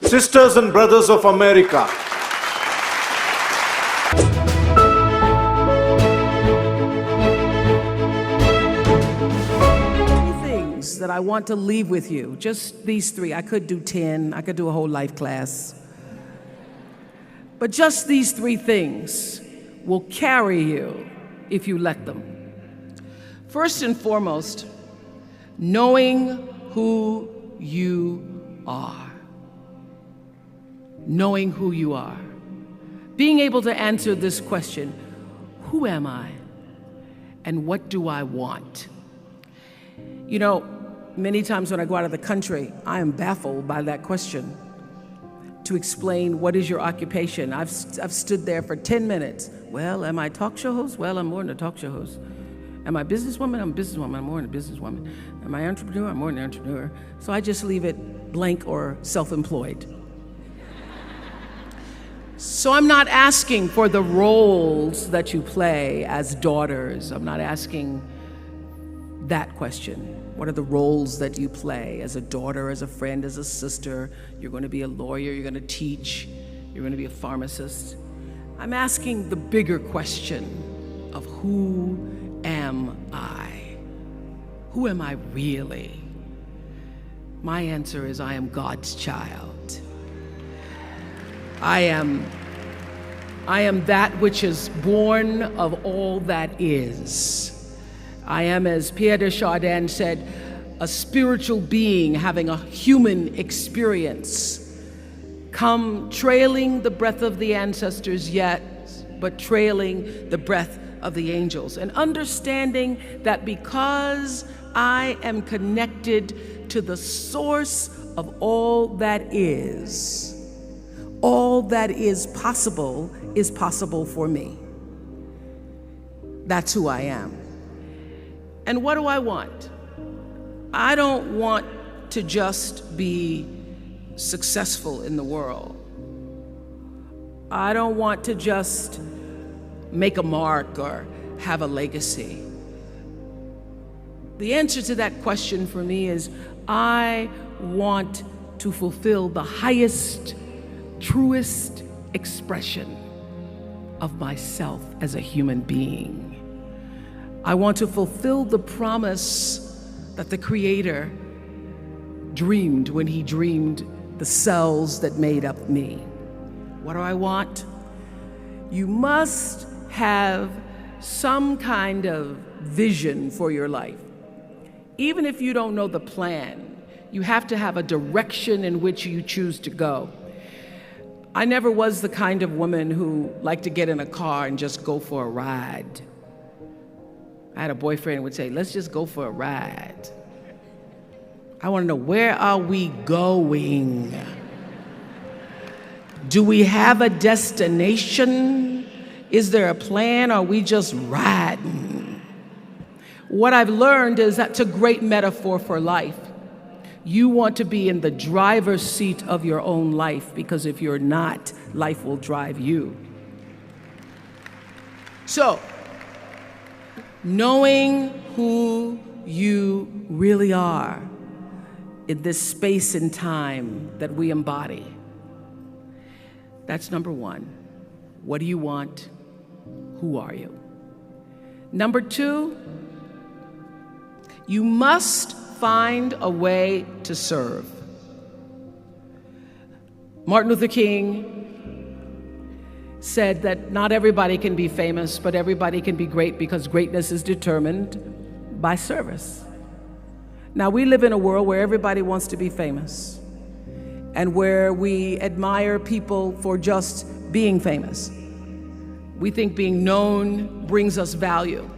Sisters and brothers of America, things that I want to leave with you, just these three. I could do 10, I could do a whole life class. But just these three things will carry you if you let them. First and foremost, knowing who you are. Knowing who you are. Being able to answer this question, who am I and what do I want? You know, many times when I go out of the country, I am baffled by that question. To explain what is your occupation. I've stood there for 10 minutes. Well, am I a talk show host? Well, I'm more than a talk show host. Am I a businesswoman? I'm a businesswoman. I'm more than a businesswoman. Am I an entrepreneur? I'm more than an entrepreneur. So I just leave it blank or self-employed. So I'm not asking for the roles that you play as daughters. I'm not asking that question. What are the roles that you play as a daughter, as a friend, as a sister? You're going to be a lawyer, you're going to teach, you're going to be a pharmacist. I'm asking the bigger question of who am I? Who am I really? My answer is I am God's child. I am that which is born of all that is. I am, as Pierre de Chardin said, a spiritual being having a human experience, come trailing the breath of the ancestors yet, but trailing the breath of the angels. And understanding that because I am connected to the source of all that is possible for me. That's who I am. And what do I want? I don't want to just be successful in the world. I don't want to just make a mark or have a legacy. The answer to that question for me is I want to fulfill the highest, truest expression of myself as a human being. I want to fulfill the promise that the Creator dreamed when He dreamed the cells that made up me. What do I want? You must have some kind of vision for your life. Even if you don't know the plan, you have to have a direction in which you choose to go. I never was the kind of woman who liked to get in a car and just go for a ride. I had a boyfriend who would say, let's just go for a ride. I want to know, where are we going? Do we have a destination? Is there a plan? Or are we just riding? What I've learned is that's a great metaphor for life. You want to be in the driver's seat of your own life, because if you're not, life will drive you. So, knowing who you really are in this space and time that we embody. That's number one. What do you want? Who are you? Number two, you must find a way to serve. Martin Luther King said that not everybody can be famous, but everybody can be great, because greatness is determined by service. Now, we live in a world where everybody wants to be famous and where we admire people for just being famous. We think being known brings us value.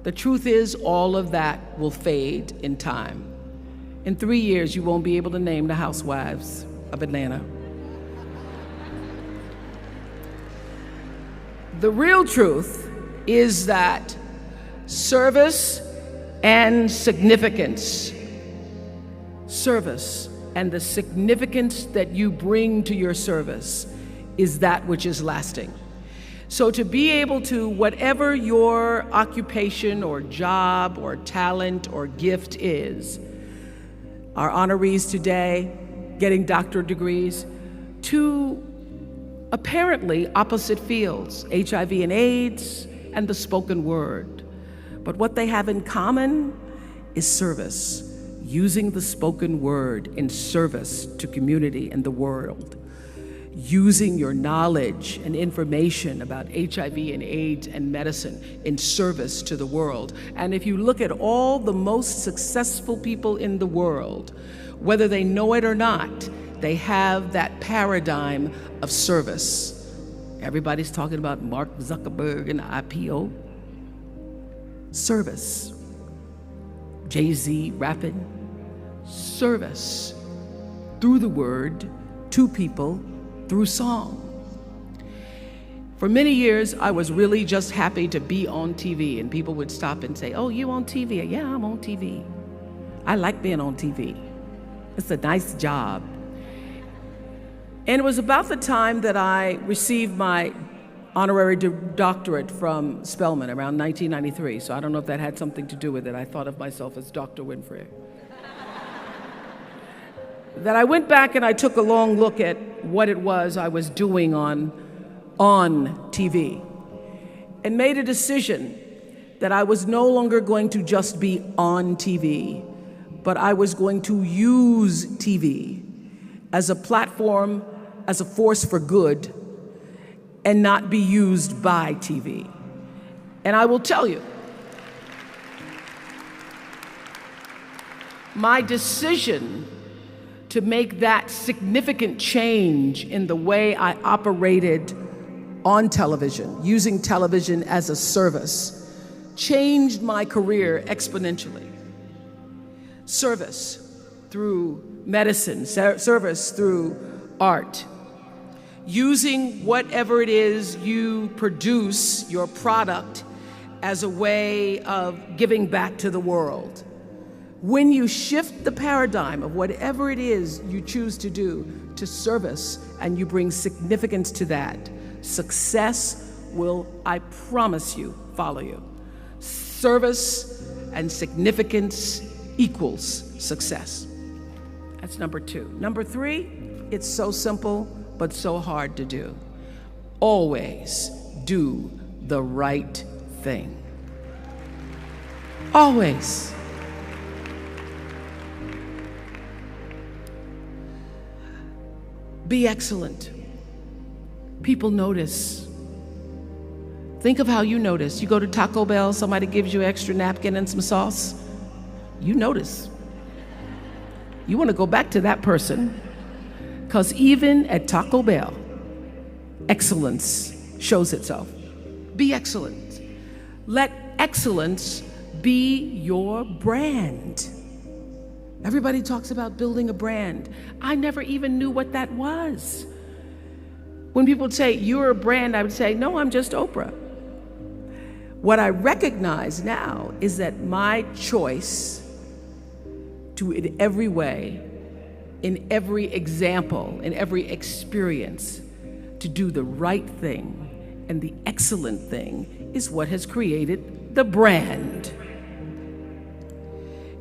The truth is, all of that will fade in time. In 3 years, you won't be able to name the housewives of Atlanta. The real truth is that service and significance, service and the significance that you bring to your service is that which is lasting. So to be able to, whatever your occupation or job or talent or gift is, our honorees today, getting doctorate degrees, to apparently opposite fields, HIV and AIDS and the spoken word. But what they have in common is service, using the spoken word in service to community and the world, using your knowledge and information about HIV and AIDS and medicine in service to the world. And if you look at all the most successful people in the world, whether they know it or not, they have that paradigm of service. Everybody's talking about Mark Zuckerberg and IPO. Service. Jay-Z rapping. Service. Through the word, to people, through song. For many years, I was really just happy to be on TV, and people would stop and say, "Oh, you on TV?" "Yeah, I'm on TV. I like being on TV. It's a nice job." And it was about the time that I received my honorary doctorate from Spelman around 1993. So I don't know if that had something to do with it. I thought of myself as Dr. Winfrey. That I went back and I took a long look at what it was I was doing on TV and made a decision that I was no longer going to just be on TV, but I was going to use TV as a platform, as a force for good, and not be used by TV. And I will tell you, my decision to make that significant change in the way I operated on television, using television as a service, changed my career exponentially. Service through medicine, service through art, using whatever it is you produce, your product, as a way of giving back to the world. When you shift the paradigm of whatever it is you choose to do to service, and you bring significance to that, success will, I promise you, follow you. Service and significance equals success. That's number two. Number three, it's so simple, but so hard to do. Always do the right thing. Always. Be excellent. People notice. Think of how you notice. You go to Taco Bell, somebody gives you an extra napkin and some sauce. You notice. You want to go back to that person, because even at Taco Bell, excellence shows itself. Be excellent. Let excellence be your brand. Everybody talks about building a brand. I never even knew what that was. When people say, "You're a brand," I would say, "No, I'm just Oprah." What I recognize now is that my choice to, in every way, in every example, in every experience, to do the right thing and the excellent thing is what has created the brand.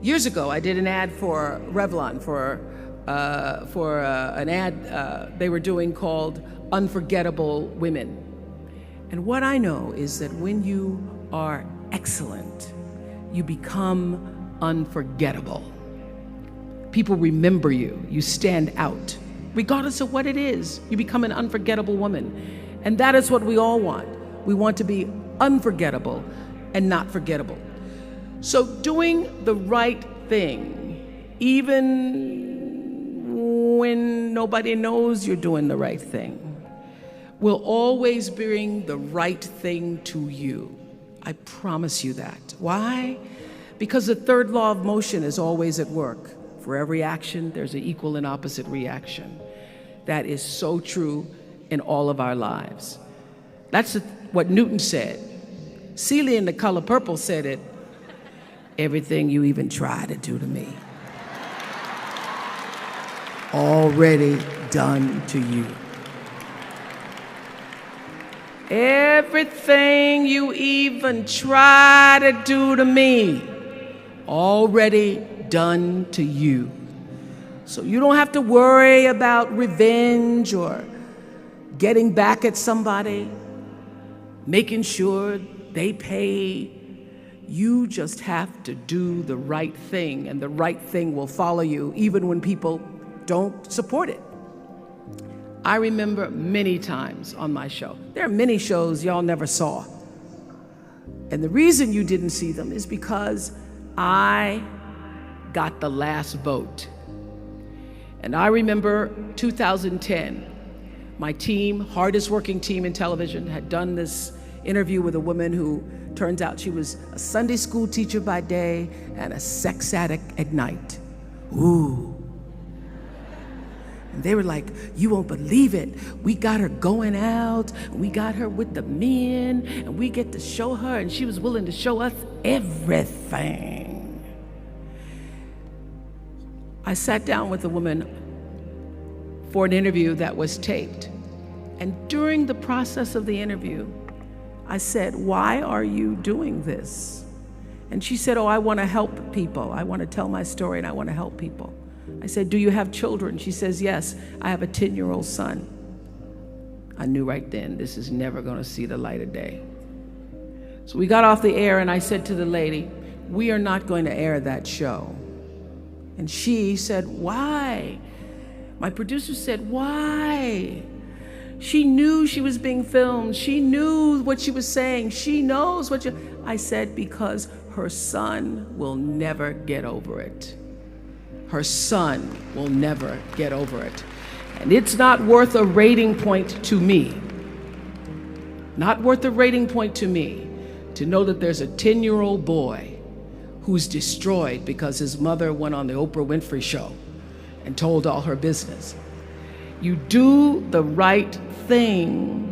Years ago, I did an ad for Revlon for an ad they were doing called Unforgettable Women. And what I know is that when you are excellent, you become unforgettable. People remember you. You stand out. Regardless of what it is, you become an unforgettable woman. And that is what we all want. We want to be unforgettable and not forgettable. So doing the right thing, even when nobody knows you're doing the right thing, will always bring the right thing to you. I promise you that. Why? Because the third law of motion is always at work. For every action, there's an equal and opposite reaction. That is so true in all of our lives. That's what Newton said. Celia in The Color Purple said it. Everything you even try to do to me, already done to you. Everything you even try to do to me, already done to you. So you don't have to worry about revenge or getting back at somebody, making sure they pay. You just have to do the right thing, and the right thing will follow you even when people don't support it. I remember many times on my show, there are many shows y'all never saw. And the reason you didn't see them is because I got the last vote. And I remember 2010, my team, hardest working team in television, had done this interview with a woman who turns out she was a Sunday school teacher by day and a sex addict at night. Ooh. And they were like, you won't believe it. We got her going out, and we got her with the men, and we get to show her, and she was willing to show us everything. I sat down with a woman for an interview that was taped. And during the process of the interview, I said, why are you doing this? And she said, oh, I want to help people. I want to tell my story, and I want to help people. I said, do you have children? She says, yes, I have a 10-year-old son. I knew right then, this is never going to see the light of day. So we got off the air, and I said to the lady, we are not going to air that show. And she said, why? My producer said, why? She knew she was being filmed. She knew what she was saying. She knows what you... I said, because her son will never get over it. Her son will never get over it. And it's not worth a rating point to me. Not worth a rating point to me to know that there's a 10-year-old boy who's destroyed because his mother went on the Oprah Winfrey show and told all her business. You do the right thing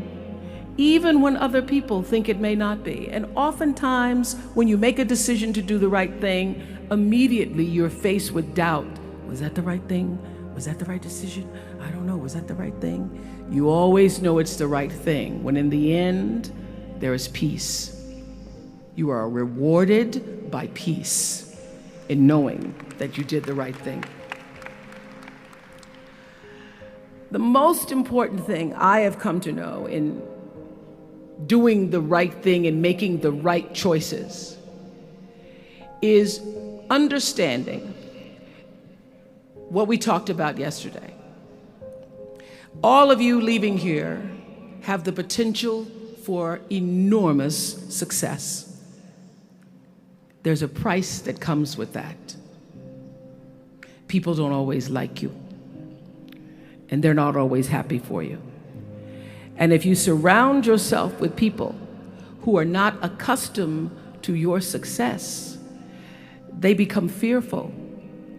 even when other people think it may not be. And oftentimes, when you make a decision to do the right thing, immediately you're faced with doubt. Was that the right thing? Was that the right decision? I don't know. Was that the right thing? You always know it's the right thing, when in the end, there is peace. You are rewarded by peace in knowing that you did the right thing. The most important thing I have come to know in doing the right thing and making the right choices is understanding what we talked about yesterday. All of you leaving here have the potential for enormous success. There's a price that comes with that. People don't always like you, and they're not always happy for you. And if you surround yourself with people who are not accustomed to your success, they become fearful,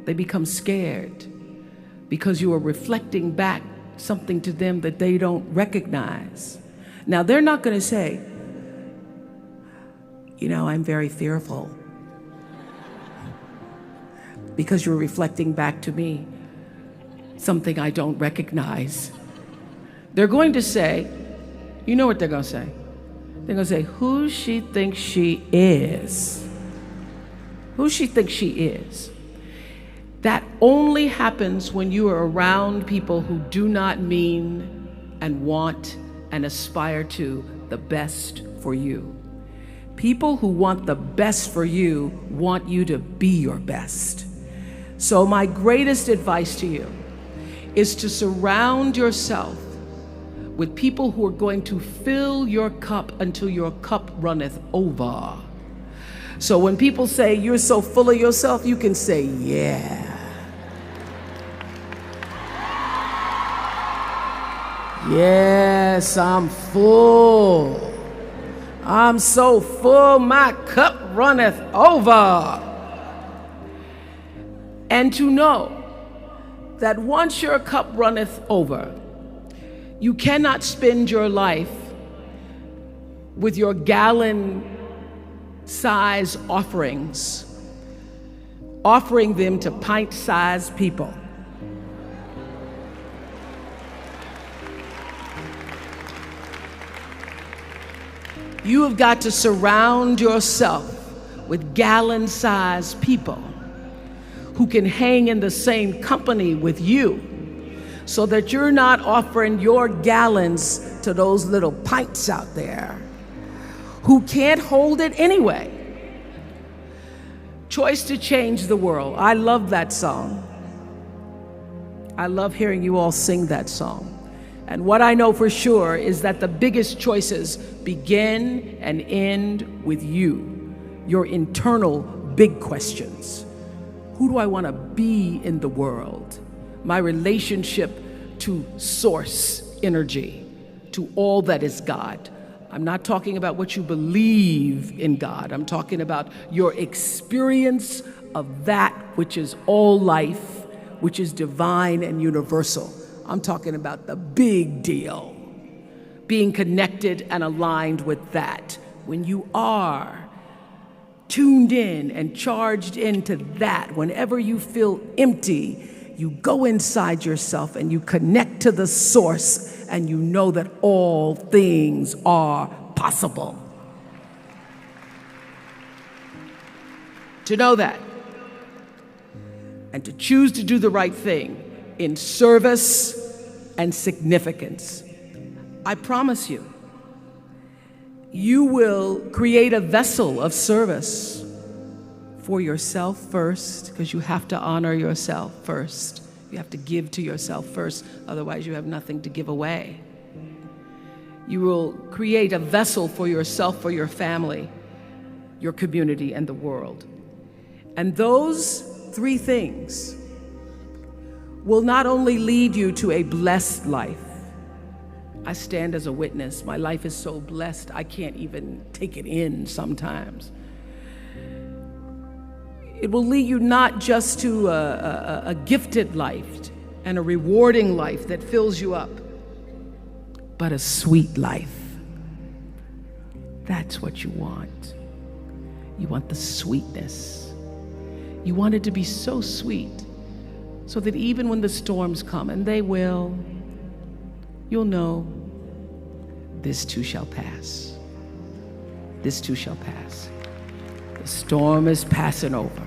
they become scared, because you are reflecting back something to them that they don't recognize. Now, they're not going to say, you know, I'm very fearful, because you're reflecting back to me something I don't recognize. They're going to say, you know what they're going to say? They're going to say, who she thinks she is. Who she thinks she is. That only happens when you are around people who do not mean and want and aspire to the best for you. People who want the best for you want you to be your best. So my greatest advice to you is to surround yourself with people who are going to fill your cup until your cup runneth over. So when people say you're so full of yourself, you can say, yeah. Yes, I'm full. I'm so full, my cup runneth over. And to know that once your cup runneth over, you cannot spend your life with your gallon-size offerings, offering them to pint-sized people. You have got to surround yourself with gallon-sized people who can hang in the same company with you so that you're not offering your gallons to those little pints out there who can't hold it anyway. Choice to change the world. I love that song. I love hearing you all sing that song. And what I know for sure is that the biggest choices begin and end with you, your internal big questions. Who do I want to be in the world? My relationship to source energy, to all that is God. I'm not talking about what you believe in God. I'm talking about your experience of that which is all life, which is divine and universal. I'm talking about the big deal, being connected and aligned with that. When you are tuned in and charged into that, whenever you feel empty, you go inside yourself and you connect to the source, and you know that all things are possible. To know that, and to choose to do the right thing in service and significance, I promise you, you will create a vessel of service for yourself first, because you have to honor yourself first. You have to give to yourself first, otherwise you have nothing to give away. You will create a vessel for yourself, for your family, your community, and the world. And those three things will not only lead you to a blessed life. I stand as a witness. My life is so blessed, I can't even take it in sometimes. It will lead you not just to a gifted life and a rewarding life that fills you up, but a sweet life. That's what you want. You want the sweetness. You want it to be so sweet, so that even when the storms come, and they will, you'll know this too shall pass. This too shall pass. The storm is passing over,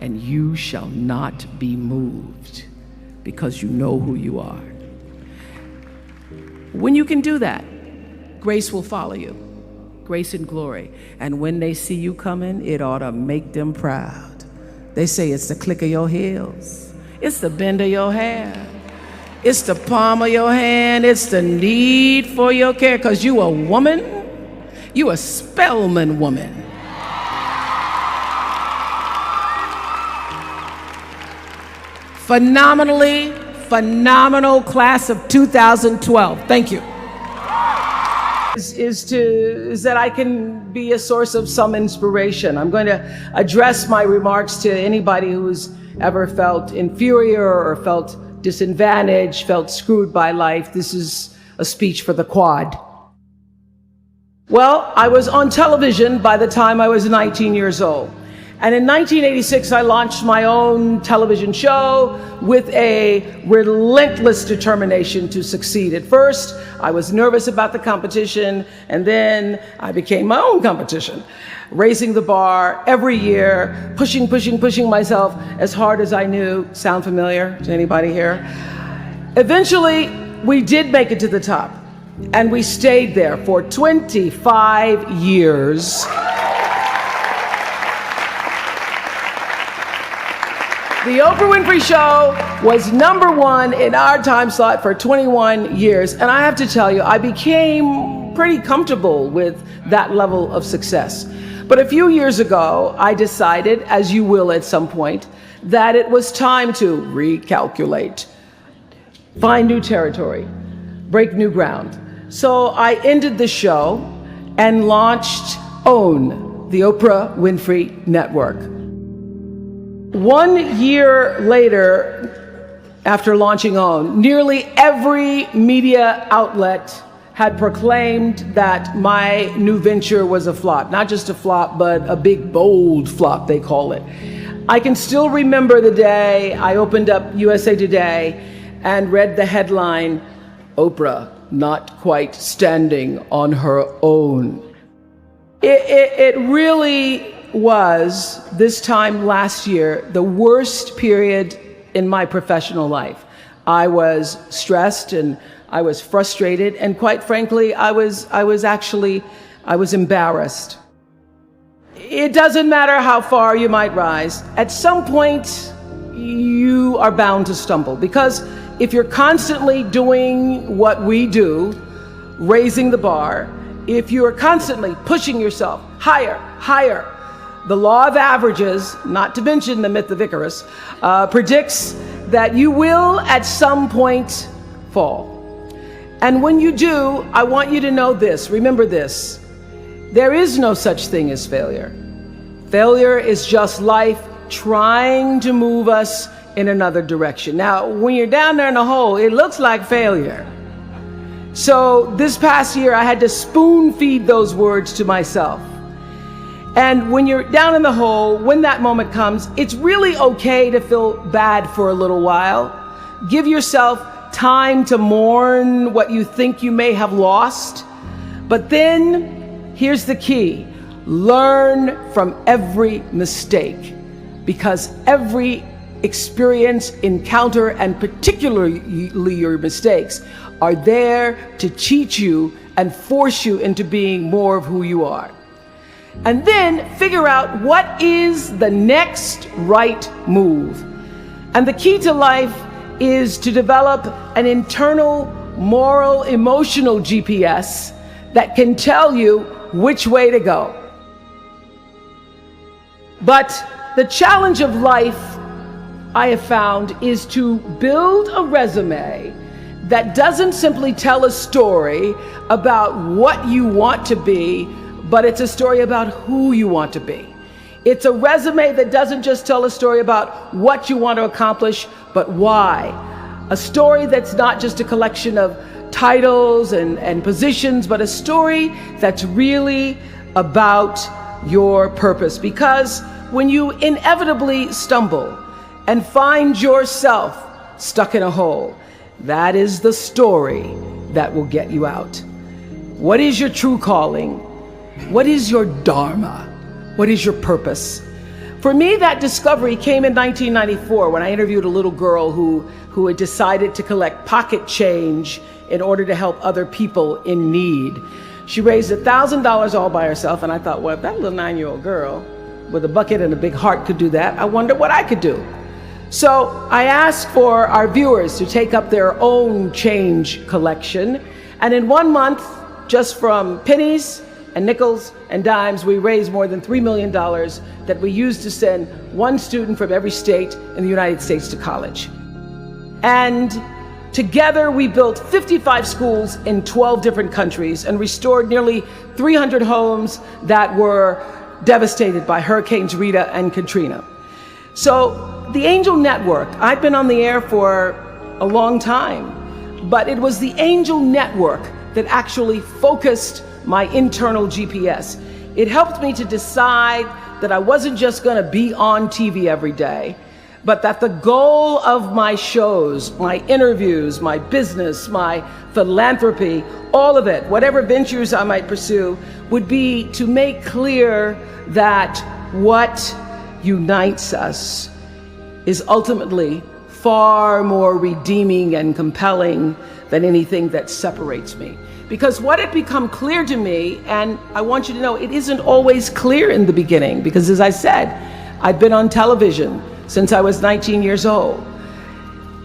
and you shall not be moved, because you know who you are. When you can do that, grace will follow you, grace and glory. And when they see you coming, it ought to make them proud. They say it's the click of your heels, it's the bend of your hair, it's the palm of your hand, it's the need for your care, because you a woman, you a Spelman woman. Phenomenal class of 2012. Thank you. Is that I can be a source of some inspiration. I'm going to address my remarks to anybody who's ever felt inferior or felt disadvantaged, felt screwed by life. This is a speech for the quad. Well, I was on television by the time I was 19 years old. And in 1986, I launched my own television show with a relentless determination to succeed. At first, I was nervous about the competition, and then I became my own competition, raising the bar every year, pushing myself as hard as I knew. Sound familiar to anybody here? Eventually, we did make it to the top, and we stayed there for 25 years. The Oprah Winfrey Show was #1 in our time slot for 21 years. And I have to tell you, I became pretty comfortable with that level of success. But a few years ago, I decided, as you will at some point, that it was time to recalculate, find new territory, break new ground. So I ended the show and launched OWN, the Oprah Winfrey Network. 1 year later, after launching OWN, nearly every media outlet had proclaimed that my new venture was a flop. Not just a flop, but a big, bold flop, they call it. I can still remember the day I opened up USA Today and read the headline, "Oprah not quite standing on her own." It really was, this time last year, the worst period in my professional life. I was stressed and I was frustrated, and quite frankly, I was embarrassed. It doesn't matter how far you might rise. At some point, you are bound to stumble, because if you're constantly doing what we do, raising the bar, if you are constantly pushing yourself higher, higher, the law of averages, not to mention the myth of Icarus, predicts that you will at some point fall. And when you do, I want you to know this, remember this: there is no such thing as failure. Failure is just life trying to move us in another direction. Now, when you're down there in the hole, it looks like failure. So this past year, I had to spoon feed those words to myself. And when you're down in the hole, when that moment comes, it's really okay to feel bad for a little while. Give yourself time to mourn what you think you may have lost. But then, here's the key: learn from every mistake, because every experience, encounter, and particularly your mistakes, are there to teach you and force you into being more of who you are. And then figure out what is the next right move. And the key to life is to develop an internal, moral, emotional GPS that can tell you which way to go. But the challenge of life, I have found, is to build a resume that doesn't simply tell a story about what you want to be, but it's a story about who you want to be. It's a resume that doesn't just tell a story about what you want to accomplish, but why. A story that's not just a collection of titles and positions, but a story that's really about your purpose. Because when you inevitably stumble and find yourself stuck in a hole, that is the story that will get you out. What is your true calling? What is your dharma? What is your purpose? For me, that discovery came in 1994 when I interviewed a little girl who had decided to collect pocket change in order to help other people in need. She raised $1,000 all by herself, and I thought, well, if that little 9-year-old girl with a bucket and a big heart could do that, I wonder what I could do. So I asked for our viewers to take up their own change collection, and in 1 month, just from pennies and nickels and dimes, we raised more than $3 million that we used to send one student from every state in the United States to college. And together we built 55 schools in 12 different countries and restored nearly 300 homes that were devastated by Hurricanes Rita and Katrina. So the Angel Network, I've been on the air for a long time, but it was the Angel Network that actually focused my internal GPS. It helped me to decide that I wasn't just going to be on TV every day, but that the goal of my shows, my interviews, my business, my philanthropy, all of it, whatever ventures I might pursue, would be to make clear that what unites us is ultimately far more redeeming and compelling than anything that separates me. Because what had become clear to me, and I want you to know, it isn't always clear in the beginning, because as I said, I've been on television since I was 19 years old.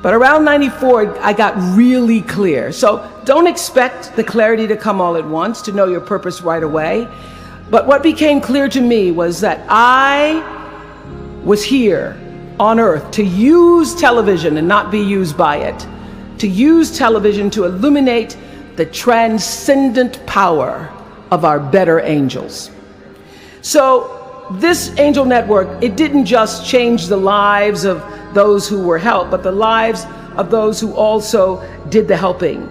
But around 94, I got really clear. So don't expect the clarity to come all at once, to know your purpose right away. But what became clear to me was that I was here on earth to use television and not be used by it, to use television to illuminate the transcendent power of our better angels. So this Angel Network, it didn't just change the lives of those who were helped, but the lives of those who also did the helping.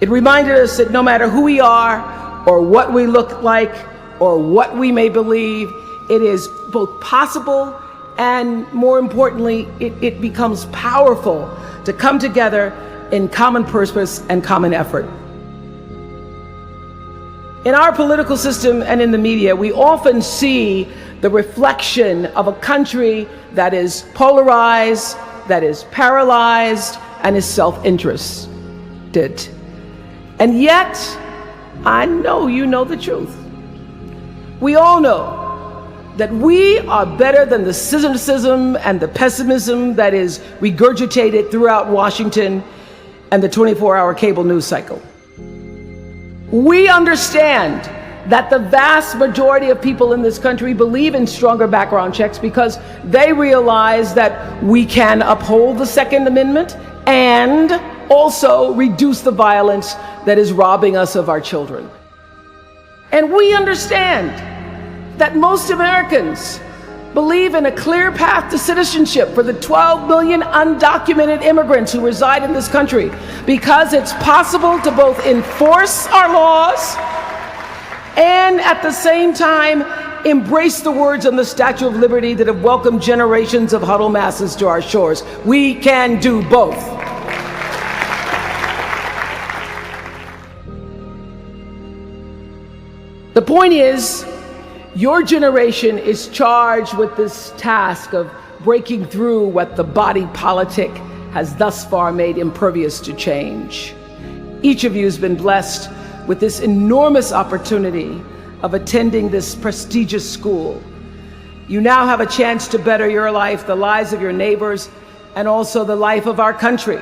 It reminded us that no matter who we are, or what we look like, or what we may believe, it is both possible and, more importantly, it becomes powerful to come together in common purpose and common effort. In our political system and in the media, we often see the reflection of a country that is polarized, that is paralyzed, and is self-interested. And yet, I know you know the truth. We all know that we are better than the cynicism and the pessimism that is regurgitated throughout Washington and the 24-hour cable news cycle. We understand that the vast majority of people in this country believe in stronger background checks because they realize that we can uphold the Second Amendment and also reduce the violence that is robbing us of our children. And we understand that most Americans believe in a clear path to citizenship for the 12 million undocumented immigrants who reside in this country, because it's possible to both enforce our laws and at the same time embrace the words on the Statue of Liberty that have welcomed generations of huddled masses to our shores. We can do both. The point is, your generation is charged with this task of breaking through what the body politic has thus far made impervious to change. Each of you has been blessed with this enormous opportunity of attending this prestigious school. You now have a chance to better your life, the lives of your neighbors, and also the life of our country.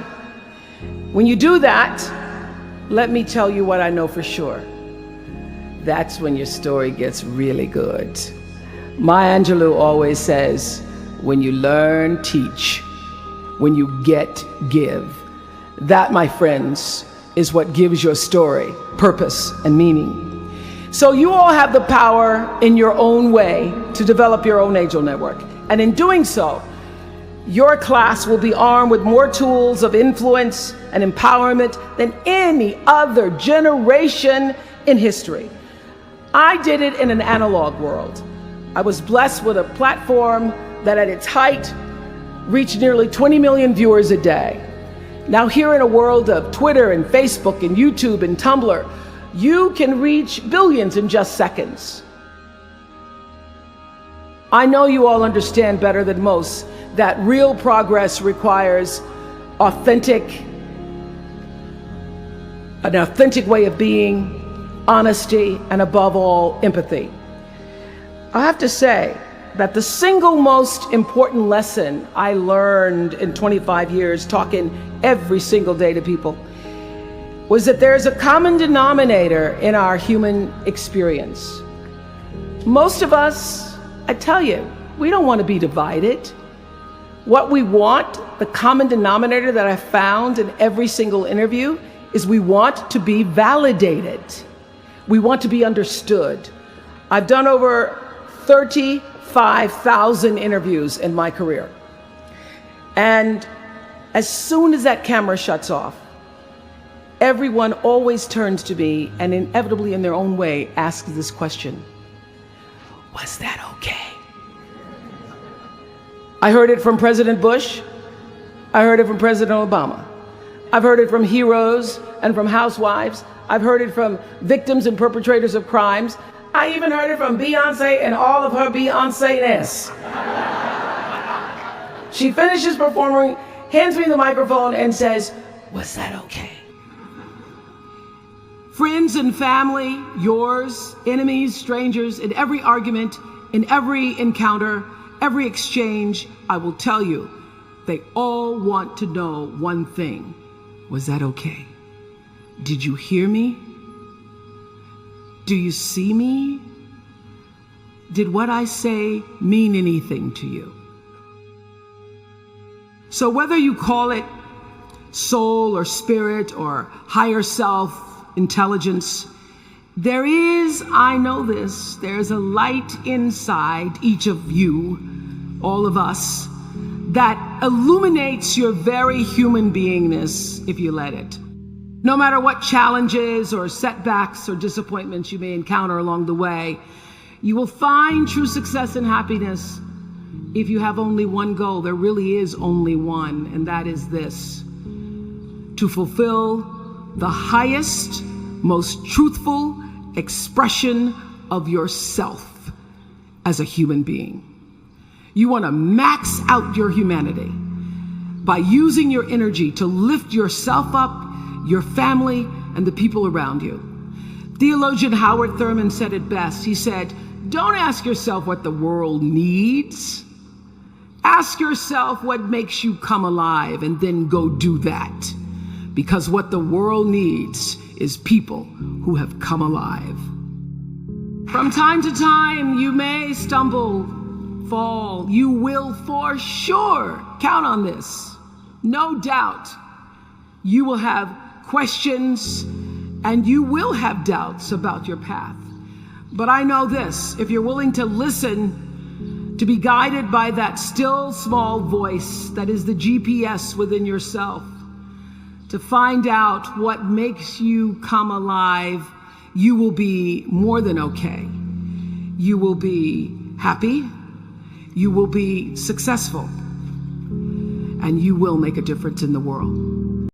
When you do that, let me tell you what I know for sure. That's when your story gets really good. Maya Angelou always says, when you learn, teach. When you get, give. That, my friends, is what gives your story purpose and meaning. So you all have the power in your own way to develop your own angel network. And in doing so, your class will be armed with more tools of influence and empowerment than any other generation in history. I did it in an analog world. I was blessed with a platform that at its height reached nearly 20 million viewers a day. Now here in a world of Twitter and Facebook and YouTube and Tumblr, you can reach billions in just seconds. I know you all understand better than most that real progress requires an authentic way of being, honesty, and above all, empathy. I have to say that the single most important lesson I learned in 25 years talking every single day to people was that there's a common denominator in our human experience. Most of us, I tell you, we don't want to be divided. What we want, the common denominator that I found in every single interview, is we want to be validated. We want to be understood. I've done over 35,000 interviews in my career. And as soon as that camera shuts off, everyone always turns to me and inevitably in their own way asks this question: was that okay? I heard it from President Bush. I heard it from President Obama. I've heard it from heroes and from housewives. I've heard it from victims and perpetrators of crimes. I even heard it from Beyonce and all of her Beyonce-ness. She finishes performing, hands me the microphone and says, was that okay? Friends and family, yours, enemies, strangers, in every argument, in every encounter, every exchange, I will tell you, they all want to know one thing. Was that okay? Did you hear me? Do you see me? Did what I say mean anything to you? So whether you call it soul or spirit or higher self, intelligence, there is, I know this, there's a light inside each of you, all of us, that illuminates your very human beingness if you let it. No matter what challenges or setbacks or disappointments you may encounter along the way, you will find true success and happiness if you have only one goal. There really is only one, and that is this: to fulfill the highest, most truthful expression of yourself as a human being. You want to max out your humanity by using your energy to lift yourself up, your family, and the people around you. Theologian Howard Thurman said it best. He said, don't ask yourself what the world needs. Ask yourself what makes you come alive, and then go do that. Because what the world needs is people who have come alive. From time to time, you may stumble, fall. You will for sure count on this. No doubt. You will have questions and you will have doubts about your path. But I know this, if you're willing to listen, to be guided by that still small voice that is the GPS within yourself, to find out what makes you come alive, you will be more than okay. You will be happy, you will be successful, and you will make a difference in the world.